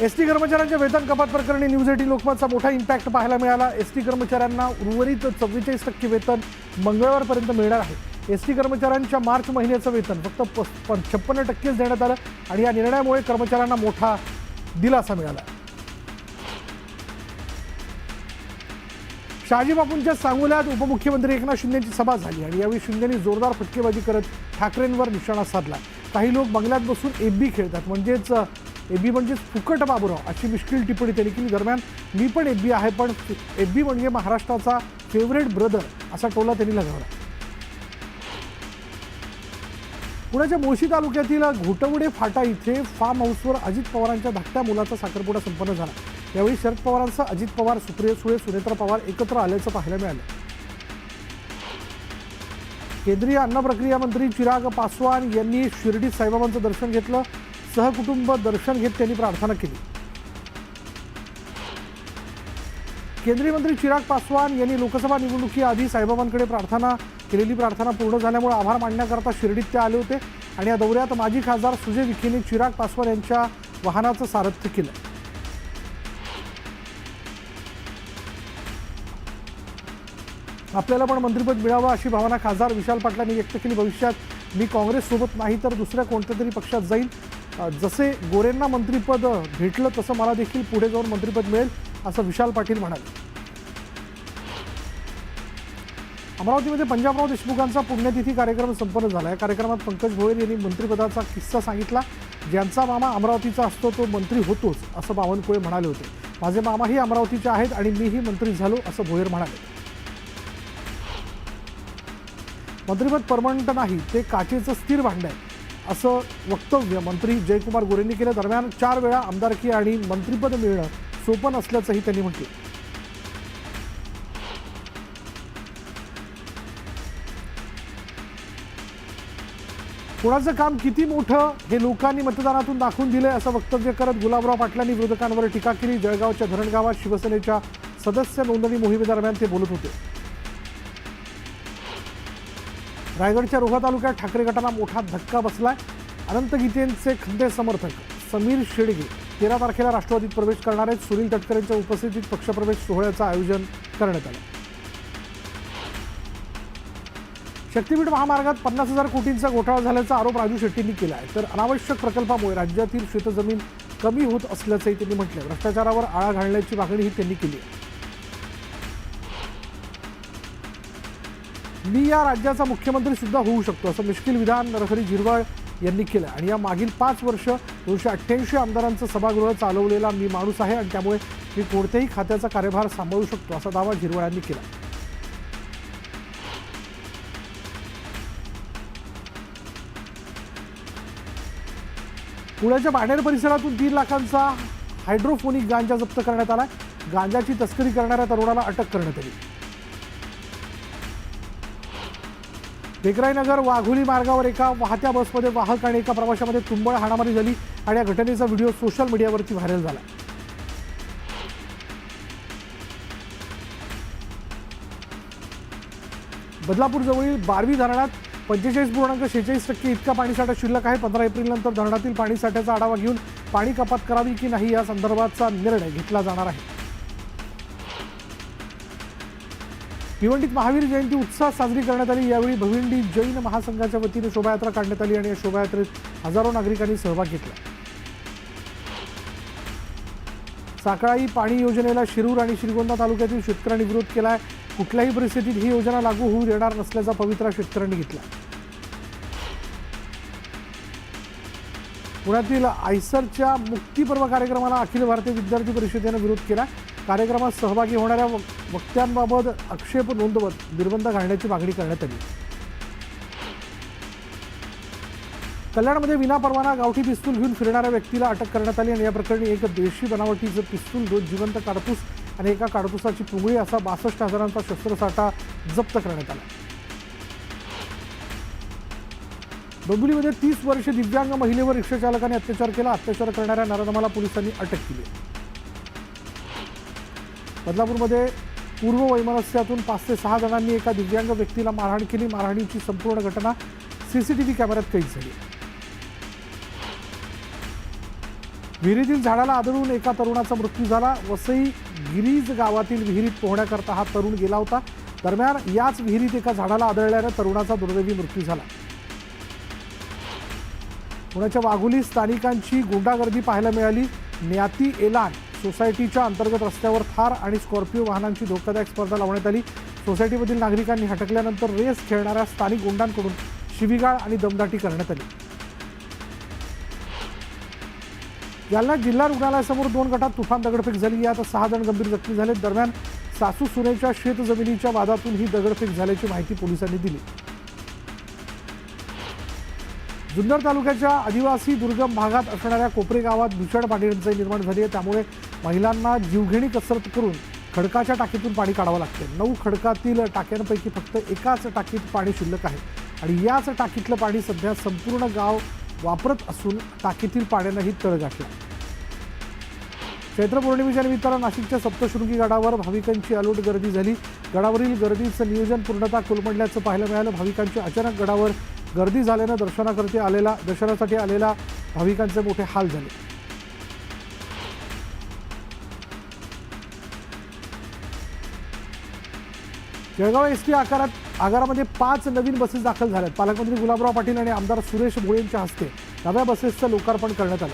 ST कर्मचाऱ्यांच्या वेतन कपात प्रकरणी न्यूज 18 लोकमतचा मोठा इम्पॅक्ट पाहायला मिळाला। एसटी कर्मचाऱ्यांना उर्वरित 44% वेतन मंगळवारपर्यंत मिळणार आहे। एसटी कर्मचाऱ्यांच्या मार्च महिन्याचं वेतन फक्त 56% देण्यात आलं आणि या निर्णयामुळे कर्मचाऱ्यांना मोठा दिलासा मिळाला। शहाजीबापूंच्या सांगोल्यात उपमुख्यमंत्री एकनाथ शिंदेंची सभा झाली आणि यावेळी शिंदेंनी जोरदार फटकेबाजी करत ठाकरेंवर निशाणा साधला। काही लोक बंगल्यात बसून एबी खेळतात, म्हणजेच एबी म्हणजेच फुकट बाबूराव अशी मिश्किल टिप्पणी त्यांनी केली। दरम्यान मी पण एबी आहे, पण एबी म्हणजे महाराष्ट्राचा फेवरेट ब्रदर असा टोला त्यांनी लगावला। पुण्याच्या मुळशी तालुक्यातील घोटवडे फाटा इथे फार्म हाऊसवर अजित पवारांच्या धाकट्या मुलाचा साखरपुडा संपन्न झाला। यावेळी शरद पवारांसह अजित पवार, सुप्रिया सुळे, सुनेत्रा पवार एकत्र आल्याचं पाहायला मिळालं। केंद्रीय अन्न प्रक्रिया मंत्री चिराग पासवान यांनी शिर्डीत साईबाबांचं दर्शन घेतलं। सहकुटुंब दर्शन घेत त्यांनी प्रार्थना केली। केंद्रीय मंत्री चिराग पासवान यांनी लोकसभा निवडणुकीआधी साईबाबांकडे केलेली प्रार्थना पूर्ण झाल्यामुळे आभार मानण्याकरता शिर्डीत ते आले होते आणि या दौऱ्यात माजी खासदार सुजय विखेंनी चिराग पासवान यांच्या वाहनाचं सारथ्य केलं। आपल्याला पण मंत्रिपद मिळावं अशी भावना खासदार विशाल पाटलांनी व्यक्त केली। भविष्यात मी काँग्रेससोबत नाही तर दुसऱ्या कोणत्या तरी पक्षात जाईल। जसे गोरेंना मंत्रिपद भेटलं तसं मला देखील पुढे जाऊन मंत्रिपद मिळेल असं विशाल पाटील म्हणाले। अमरावतीमध्ये पंजाबराव देशमुखांचा पुण्यतिथी कार्यक्रम संपन्न झाला। या कार्यक्रमात पंकज भोयर यांनी मंत्रिपदाचा किस्सा सांगितला। ज्यांचा मामा अमरावतीचा असतो तो मंत्री होतोच असं बावनकुळे म्हणाले होते। माझे मामाही अमरावतीचे आहेत आणि मीही मंत्री झालो असं भोयर म्हणाले। मंत्रिपद परमनंट नाही, ते काचेचं स्थिर भांड आहे असं वक्तव्य मंत्री जयकुमार गोरेंनी केलं। दरम्यान 4 वेळा आमदारकी आणि मंत्रिपद मिळणं सोपं नसल्याचंही त्यांनी म्हटलं। कुणाचं काम किती मोठं हे लोकांनी मतदानातून दाखवून दिलंय असं वक्तव्य करत गुलाबराव पाटलांनी विरोधकांवर टीका केली। जळगावच्या धरणगावात शिवसेनेच्या सदस्य नोंदणी मोहिमेदरम्यान ते बोलत होते। रायगडच्या रोहा तालुक्यात ठाकरे गटाला मोठा धक्का बसलाय। अनंत गीतेंचे खंदे समर्थक समीर शेडगे 13 तारखेला राष्ट्रवादीत प्रवेश करणार आहेत। सुनील तटकरेंच्या उपस्थितीत पक्षप्रवेश सोहळ्याचं आयोजन करण्यात आलं। शक्तीपीठ महामार्गात 50,000 कोटींचा घोटाळा झाल्याचा आरोप राजू शेट्टींनी केला आहे, तर अनावश्यक प्रकल्पामुळे राज्यातील शेतजमीन कमी होत असल्याचंही त्यांनी म्हटलं। भ्रष्टाचारावर आळा घालण्याची मागणीही त्यांनी केली आहे। मी या राज्याचा मुख्यमंत्री सुद्धा होऊ शकतो असं मिश्किल विधान नरहरी झिरवाळ यांनी केलं आणि या मागील 5 वर्ष 288 आमदारांचं सभागृह चालवलेला मी माणूस आहे आणि त्यामुळे मी कोणत्याही खात्याचा कार्यभार सांभाळू शकतो असा दावा झिरवाळ यांनी केला। पुण्याच्या बाणेर परिसरातून 3 लाखांचा हायड्रोफोनिक गांजा जप्त करण्यात आला। गांजाची तस्करी करणाऱ्या तरुणाला अटक करण्यात आली। बेकराईनगर वाघोली मार्गावर एका वाहत्या बसमध्ये वाहक आणि एका प्रवाशामध्ये तुंबळ हाणामारी झाली आणि या घटनेचा व्हिडिओ सोशल मीडियावरती व्हायरल झाला। बदलापूर जवळील बारवी धरणात 45.46% इतका पाणीसाठा शिल्लक आहे। 15 एप्रिलनंतर धरणातील पाणीसाठ्याचा आढावा घेऊन पाणी कपात करावी की नाही या संदर्भाचा निर्णय घेतला जाणार आहे। भिवंडीत महावीर जयंती उत्साहात साजरी करण्यात आली। यावेळी भिवंडी जैन महासंघाच्या वतीने शोभायात्रा काढण्यात आली आणि या शोभायात्रेत हजारो नागरिकांनी सहभाग घेतला। साकळाई पाणी योजनेला शिरूर आणि श्रीगोंदा तालुक्यातील शेतकऱ्यांनी विरोध केलाय। कुठल्याही परिस्थितीत ही योजना लागू होऊ देणार नसल्याचा पवित्रा शेतकऱ्यांनी घेतला। पुण्यातील आयसरच्या मुक्तीपर्व कार्यक्रमाला अखिल भारतीय विद्यार्थी परिषदेनं विरोध केला। कार्यक्रमात सहभागी होणाऱ्या वक्त्यांबाबत आक्षेप नोंदवत निर्बंध घालण्याची मागणी करण्यात आली। कल्याणमध्ये विनापरवाना गावठी पिस्तूल घेऊन फिरणाऱ्या व्यक्तीला अटक करण्यात आली आणि या प्रकरणी एक देशी बनावटीचं पिस्तूल, 2 जिवंत काडतूस आणि एका काडतुसाची पुंगळी असा 62,000चा शस्त्रसाठा जप्त करण्यात आला। डोंबिवलीमध्ये 30 वर्षीय दिव्यांग महिलेवर रिक्षा चालकाने अत्याचार केला। अत्याचार करणाऱ्या नराधमाला पोलिसांनी अटक केली। बदलापूरमध्ये पूर्व वैमनस्यातून 5 ते 6 जणांनी एका दिव्यांग व्यक्तीला मारहाण केली। मारहाणीची संपूर्ण घटना सीसीटीव्ही कॅमेऱ्यात कैद झाली। विहिरीतील झाडाला आदळून एका तरुणाचा मृत्यू झाला. वसई गिरीज गावातील विहिरीत पोहण्याकरता हा तरुण गेला होता. दरम्यान याच विहिरीत एका झाडाला आदळल्याने तरुणाचा दुर्दैवी मृत्यू झाला. पुण्याच्या वाघोलीत स्थानिकांची गुंडागर्दी पाहायला मिळाली. न्याती एलान सोसायटीच्या अंतर्गत रस्त्यावर थार आणि स्कॉर्पिओ वाहनांची धोकादायक स्पर्धा लावण्यात आली. सोसायटीमधील नागरिकांनी हटकल्यानंतर रेस खेळणाऱ्या स्थानिक गुंडांकडून शिवीगाळ आणि दमदाटी करण्यात आली. जालना जिल्हा रुग्णालयासमोर 2 गटात तुफान दगडफेक झाली. यात 6 जण गंभीर जखमी झाले. दरम्यान सासू सुनेच्या शेतजमिनीच्या वादातून ही दगडफेक झाल्याची माहिती पोलिसांनी दिली. जुन्नर तालुक्याच्या आदिवासी दुर्गम भागात असणाऱ्या कोपरे गावात भीषण पाणीटंचाई निर्माण झाली आहे. त्यामुळे महिलांना जीवघेणी कसरत करून खडकाच्या टाकीतून पाणी काढावं लागते. 9 खडकातील टाक्यांपैकी फक्त एकाच टाकीत पाणी शिल्लक आहे आणि याच टाकीतलं पाणी सध्या संपूर्ण गाव वापरत असून टाकीतील पाण्यानंही तळ गाठला. चैत्र पौर्णिमेच्या निमित्तानं नाशिकच्या सप्तशृंगी गडावर भाविकांची अलोट गर्दी झाली. गडावरील गर्दीचं नियोजन पूर्णतः कोलमडल्याचं पाहायला मिळालं. भाविकांची अचानक गडावर गर्दी झाल्यानं दर्शनासाठी आलेल्या भाविकांचे मोठे हाल झाले. जळगाव एसटी आगारामध्ये 5 नवीन बसेस दाखल झाल्यात. पालकमंत्री गुलाबराव पाटील आणि आमदार सुरेश भोळे यांच्या हस्ते नव्या बसेसचं लोकार्पण करण्यात आलं.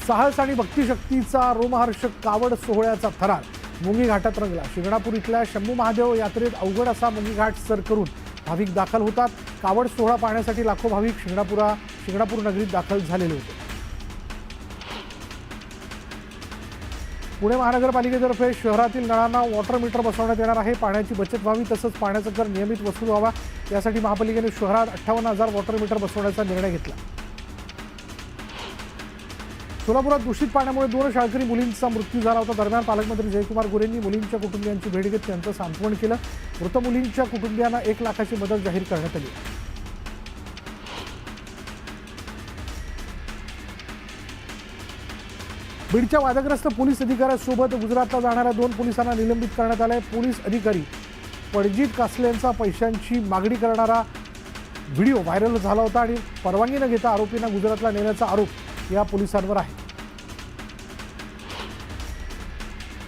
साहस आणि भक्तिशक्तीचा रोमहर्षक कावड सोहळ्याचा थरार मुंगी घाटात रंगला. शिंगणापूर इथल्या शंभू महादेव यात्रेत अवघड असा मुंगी घाट सर करून भाविक दाखल होतात. कावड सोहळा पाहण्यासाठी लाखो भाविक शिंगणापूर नगरीत दाखल झालेले होते. पुणे महानगरपालिकेतर्फे शहरातील नळांना वॉटर मीटर बसवण्यात येणार आहे. पाण्याची बचत व्हावी तसंच पाण्याचा कर नियमित वसूल व्हावा यासाठी महापालिकेने शहरात 58,000 वॉटर मीटर बसवण्याचा निर्णय घेतला. सोलापुरात दूषित पाण्यामुळे 2 शाळकरी मुलींचा मृत्यू झाला होता. दरम्यान पालकमंत्री जयकुमार गोरेंनी मुलींच्या कुटुंबियांची भेट घेत त्यांचं सांत्वन केलं. मृत मुलींच्या कुटुंबियांना 1 लाखाची मदत जाहीर करण्यात आली. बीडच्या वादग्रस्त पोलीस अधिकाऱ्यासोबत गुजरातला जाणाऱ्या 2 पोलिसांना निलंबित करण्यात आलंय. पोलीस अधिकारी पणजीत कासलेंचा पैशांची मागणी करणारा व्हिडिओ व्हायरल झाला होता आणि परवानगी न घेता आरोपींना गुजरातला नेण्याचा आरोप या पोलिसांवर आहे.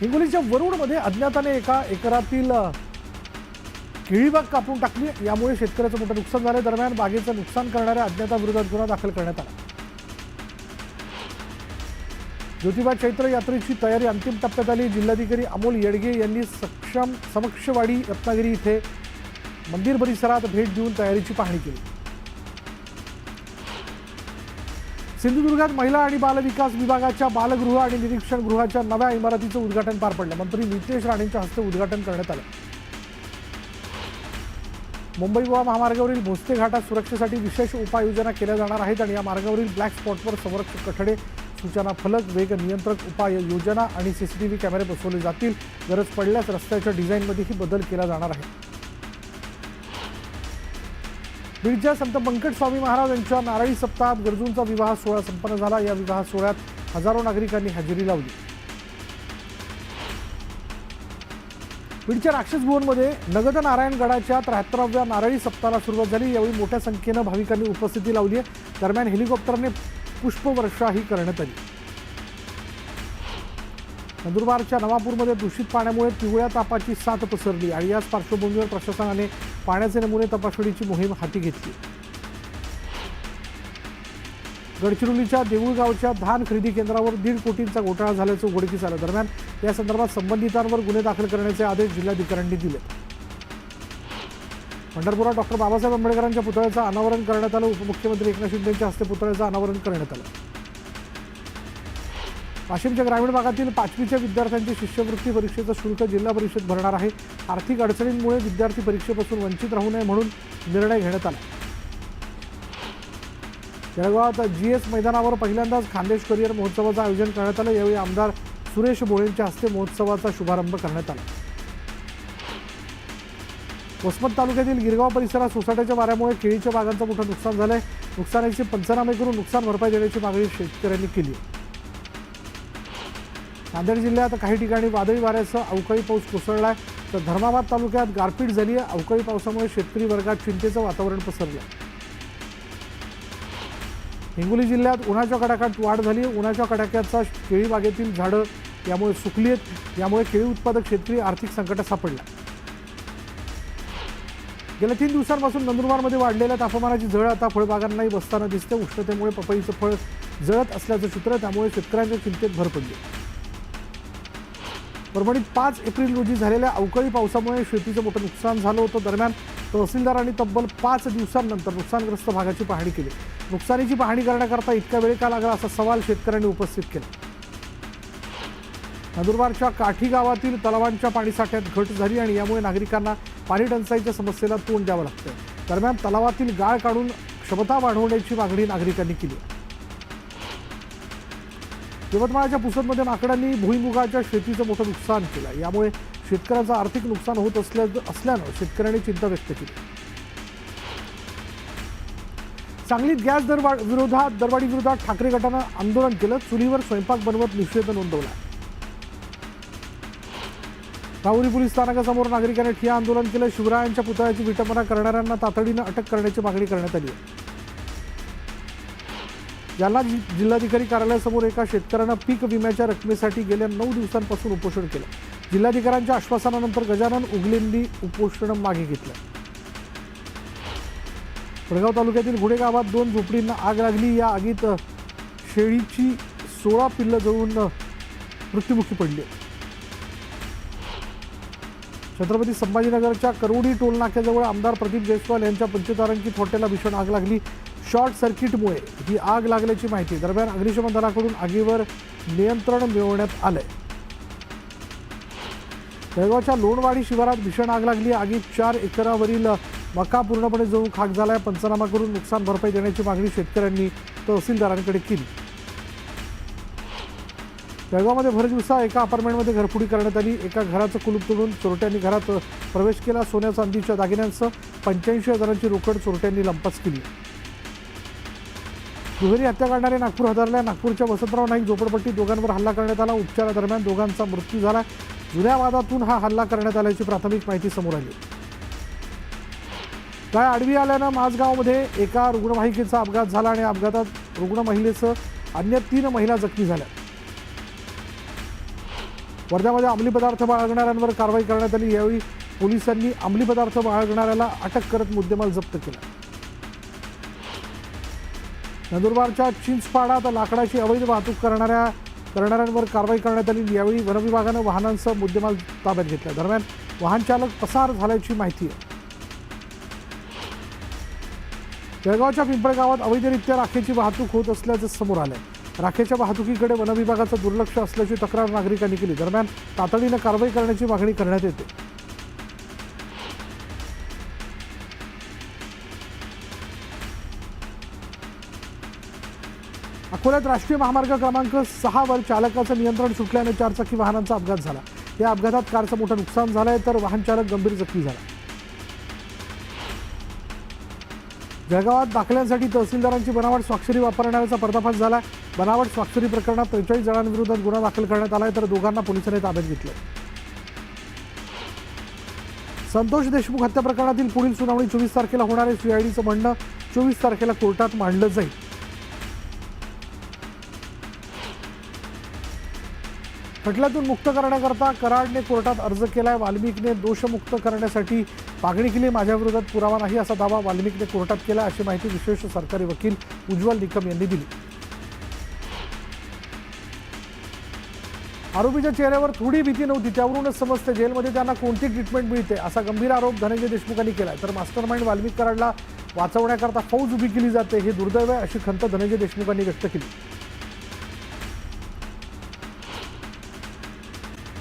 हिंगोलीच्या वरुडमध्ये अज्ञाताने एका एकरातील केळीबाग कापून टाकली. यामुळे शेतकऱ्याचं मोठं नुकसान झालं. दरम्यान बागेचं नुकसान करणाऱ्या अज्ञाताविरोधात गुन्हा दाखल करण्यात आला. ज्योतिबा चैत्र यात्रेची तयारी अंतिम टप्प्यात आली. जिल्हाधिकारी अमोल येडगे यांनी समक्षवाडी रत्नागिरी इथे मंदिर परिसरात भेट देऊन तयारीची पाहणी केली. सिंधुदुर्गात महिला आणि बालविकास विभागाच्या बालगृह आणि निरीक्षण गृहाच्या नव्या इमारतीचं उद्घाटन पार पडलं. मंत्री नितेश राणेंच्या हस्ते उद्घाटन करण्यात आलं. मुंबई गोवा महामार्गावरील भोसले घाटात सुरक्षेसाठी विशेष उपाययोजना केल्या जाणार आहेत आणि या मार्गावरील ब्लॅक स्पॉटवर संरक्षक कठडे, सूचना फलक, वेग नियंत्रक उपाययोजना आणि सीसीटीव्ही कॅमेरे बसवले जातील. गरज पडल्यास रस्त्याच्या डिझाईनमध्येही बदल केला जाणार आहे. बीडच्या संत पंकज स्वामी महाराज यांच्या नारळी सप्ताहात गरजूंचा विवाह सोहळा संपन्न झाला. या विवाह सोहळ्यात हजारो नागरिकांनी हजेरी लावली. बीडच्या राक्षस भुवनमध्ये नगद नारायणगडाच्या 73व्या नारळी सप्ताहाला सुरुवात झाली. यावेळी मोठ्या संख्येनं भाविकांनी उपस्थिती लावली आहे. दरम्यान हेलिकॉप्टरने पुष्पवर्षाही करण्यात आली. नंदुरबारच्या नवापूरमध्ये दूषित पाण्यामुळे पिवळ्या तापाची साथ पसरली आणि याच पार्श्वभूमीवर प्रशासनाने पाण्याचे नमुने तपासणीची मोहीम हाती घेतली. गडचिरोलीच्या देऊळगावच्या धान खरेदी केंद्रावर 1.5 कोटींचा घोटाळा झाल्याचं उघडकीस आलं. दरम्यान या संदर्भात संबंधितांवर गुन्हे दाखल करण्याचे आदेश जिल्हाधिकाऱ्यांनी दिले. पंढरपुरात डॉक्टर बाबासाहेब आंबेडकरांच्या पुतळ्याचं अनावरण करण्यात आलं. उपमुख्यमंत्री एकनाथ शिंदे यांच्या हस्ते पुतळ्याचं अनावरण करण्यात आलं. वाशिमच्या ग्रामीण भागातील 5वीच्या विद्यार्थ्यांची शिष्यवृत्ती परीक्षेचं शुल्क जिल्हा परिषद भरणार आहे. आर्थिक अडचणींमुळे विद्यार्थी परीक्षेपासून वंचित राहू नये म्हणून निर्णय घेण्यात आला. जळगावात GS मैदानावर पहिल्यांदाच खानदेश करिअर महोत्सवाचं आयोजन करण्यात आलं. यावेळी आमदार सुरेश भोळे यांच्या हस्ते महोत्सवाचा शुभारंभ करण्यात आला. वसमत तालुक्यातील गिरगाव परिसरात सोसाट्याच्या वाऱ्यामुळे केळीच्या बागांचं मोठं नुकसान झालंय. नुकसानाचे पंचनामे करून नुकसान भरपाई देण्याची मागणी शेतकऱ्यांनी केली. नांदेड जिल्ह्यात काही ठिकाणी वादळी वाऱ्यासह अवकाळी पाऊस कोसळलाय तर धर्माबाद तालुक्यात गारपीट झाली आहे. अवकाळी पावसामुळे शेतकरी वर्गात चिंतेचं वातावरण पसरलं. हिंगोली जिल्ह्यात उन्हाच्या कडाक्यात वाढ झाली आहे। उन्हाच्या कडाक्याचा केळी बागेतील झाडं यामुळे सुकली आहेत। यामुळे केळी उत्पादक शेतकरी आर्थिक संकटात सापडला। गेल्या 3 दिवसांपासून नंदुरबारमध्ये वाढलेल्या तापमानाची झळ आता फळबागांनाही बसताना दिसते। उष्णतेमुळे पपईचं फळ जळत असल्याचं चित्र, त्यामुळे शेतकऱ्यांच्या चिंतेत भर पडली। परभणीत 5 एप्रिल रोजी झालेल्या अवकाळी पावसामुळे शेतीचं मोठं नुकसान झालं होतं। दरम्यान तहसीलदारांनी तब्बल 5 दिवसांनंतर नुकसानग्रस्त भागाची पाहणी केली। नुकसानीची पाहणी करण्याकरता इतका वेळ का लागला असा सवाल शेतकऱ्यांनी उपस्थित केला। नंदुरबारच्या काठी गावातील तलावांच्या पाणीसाठ्यात घट झाली आणि यामुळे नागरिकांना पाणी टंचाईच्या समस्येला तोंड द्यावं लागतं। दरम्यान तलावातील गाळ काढून क्षमता वाढवण्याची मागणी नागरिकांनी केली। यवतमाळच्या पुसदमध्ये माकडांनी भुईमुगाच्या शेतीचं मोठं नुकसान केलं। यामुळे शेतकऱ्याचं आर्थिक नुकसान होत असल्यानं शेतकऱ्यांनी चिंता व्यक्त केली। सांगलीत गॅस दरवाढी विरोधात ठाकरे गटानं आंदोलन केलं। चुलीवर स्वयंपाक बनवत निषेध नोंदवला। राहुरी पोलीस स्थानकासमोर नागरिकांनी ठिय्या आंदोलन केलं। शिवरायांच्या पुतळ्याची विटंबना करणाऱ्यांना तातडीनं अटक करण्याची मागणी करण्यात आली आहे। जालना जिल्हाधिकारी कार्यालयासमोर एका शेतकऱ्यानं पीक विम्याच्या रकमेसाठी गेल्या 9 दिवसांपासून उपोषण केलं। जिल्हाधिकाऱ्यांच्या आश्वासनानंतर गजानन उगलेंनी उपोषण मागे घेतलं। वडगाव तालुक्यातील घोडे गावात 2 झोपडींना आग लागली। या आगीत शेळीची 16 पिल्लं जळून मृत्युमुखी पडली। छत्रपती संभाजीनगरच्या करोडी टोल नाक्याजवळ आमदार प्रदीप जयस्वाल यांच्या पंचतारांकित हॉटेलला भीषण आग लागली। शॉर्ट सर्किटमुळे ही आग लागल्याची माहिती। दरम्यान अग्निशमन दलाकडून आगीवर नियंत्रण मिळवण्यात आलंय। जळगावच्या लोणवाडी शिवारात भीषण आग लागली। आगीत 4 एकरावरील मका पूर्णपणे जळून खाक झालाय। पंचनामा करून नुकसान भरपाई देण्याची मागणी शेतकऱ्यांनी तहसीलदारांकडे केली। जळगावमध्ये भर दिवसा एका अपार्टमेंटमध्ये घरफोडी करण्यात आली। एका घराचं कुलूप तोडून चोरट्यांनी घरात प्रवेश केला। सोन्या चांदीच्या दागिन्यांसह 85,000ची रोकड चोरट्यांनी लंपास केली। दुहेरी हत्या करणारे नागपूर हादरल्या। नागपूरच्या वसंतराव नाईक झोपडपट्टीत दोघांवर हल्ला करण्यात आला। उपचारादरम्यान दोघांचा मृत्यू झाला। जुन्या वादातून हा हल्ला करण्यात आल्याची प्राथमिक माहिती समोर आली। गाय आडवी आल्यानं माझगावमध्ये एका रुग्णवाहिकेचा अपघात झाला आणि अपघातात रुग्ण महिलेसह अन्य 3 महिला जखमी झाल्या। वर्ध्यामध्ये अंमली पदार्थ बाळगणाऱ्यांवर कारवाई करण्यात आली। यावेळी पोलिसांनी अंमली पदार्थ बाळगणाऱ्याला अटक करत मुद्देमाल जप्त केला। नंदुरबारच्या चिंचपाडात लाकडाची अवैध वाहतूक करणाऱ्यांवर कारवाई करण्यात आली। यावेळी वनविभागानं वाहनांसह मुद्देमाल ताब्यात घेतला। दरम्यान वाहन चालक पसार झाल्याची माहिती आहे। जळगावच्या पिंपळगावात अवैधरित्या राखेची वाहतूक होत असल्याचं समोर आलंय। राखेच्या वाहतुकीकडे वनविभागाचं दुर्लक्ष असल्याची तक्रार नागरिकांनी केली। दरम्यान तातडीनं कारवाई करण्याची मागणी करण्यात येते। अकोल्यात राष्ट्रीय महामार्ग क्रमांक 6 वर चालकाचं नियंत्रण सुटल्याने 4 चाकी वाहनांचा अपघात झाला। या अपघातात कारचं मोठं नुकसान झालंय तर वाहन चालक गंभीर जखमी झाला। जळगावात दाखल्यांसाठी तहसीलदारांची बनावट स्वाक्षरी वापरण्याचा पर्दाफाश झाला। बनावट स्वाक्षरी प्रकरणात 43 जणांविरोधात गुन्हा दाखल करण्यात आलाय तर दोघांना पोलिसांनी ताब्यात घेतलं। संतोष देशमुख हत्या प्रकरणातील पुढील सुनावणी 24 तारखेला होणार आहे। सीआयडीचं म्हणणं 24 तारखेला कोर्टात मांडलं जाईल। खटल्यातून मुक्त करण्याकरता कराडने कोर्टात अर्ज केलाय। वाल्मिकने दोषमुक्त करण्यासाठी मागणी केली। माझ्या विरोधात पुरावा नाही असा दावा वाल्मिकने कोर्टात केला अशी माहिती विशेष सरकारी वकील उज्ज्वल निकम यांनी दिली। आरोपीच्या चेहऱ्यावर थोडी भीती नव्हती, त्यावरूनच समजते जेलमध्ये त्यांना कोणती ट्रीटमेंट मिळते असा गंभीर आरोप धनंजय देशमुखांनी केलाय। तर मास्टरमाइंड वाल्मिक कराडला वाचवण्याकरता फौज उभी केली जाते हे दुर्दैव आहे अशी खंत धनंजय देशमुखांनी व्यक्त केली।